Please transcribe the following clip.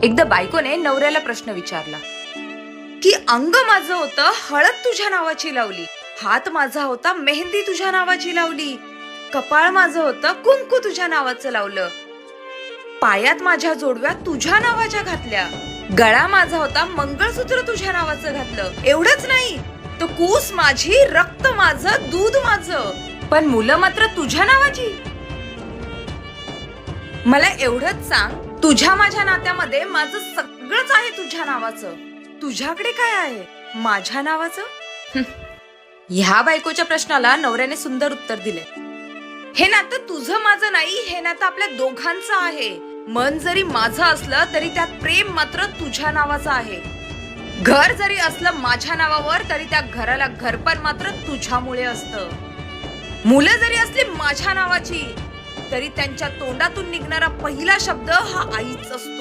एकदा बायकोने नवऱ्याला प्रश्न विचारला की अंग माझं होतं हळद तुझ्या नावाची लावली, हात माझा होता मेहंदी तुझ्या नावाची लावली, कपाळ माझं होतं कुंकू तुझ्या नावाचं लावलं, पायात माझ्या जोडव्या तुझ्या नावाच्या घातल्या, गळा माझा होता मंगळसूत्र तुझ्या नावाचं घातलं. एवढंच नाही तर कूस माझी, रक्त माझं, दूध माझं, पण मुलं मात्र तुझ्या नावाची. मला एवढंच सांग, तुझ्या माझ्या नात्यामध्ये माझं सगळंच आहे तुझ्या नावाचं, तुझ्याकडे काय आहे माझ्या नावाचं? ह्या बायकोच्या प्रश्नाला नवऱ्याने सुंदर उत्तर दिले. हे नातं तुझं माझं नाही, हे नातं आपल्या दोघांचं आहे. मन जरी माझं असलं तरी त्यात प्रेम मात्र तुझ्या नावाचं आहे. घर जरी असलं माझ्या नावावर तरी त्या घराला घरपण मात्र तुझ्यामुळे असतं. मुलं जरी असली माझ्या नावाची तरी त्यांच्या तोंडातून निघणारा पहिला शब्द हा आईच असतो.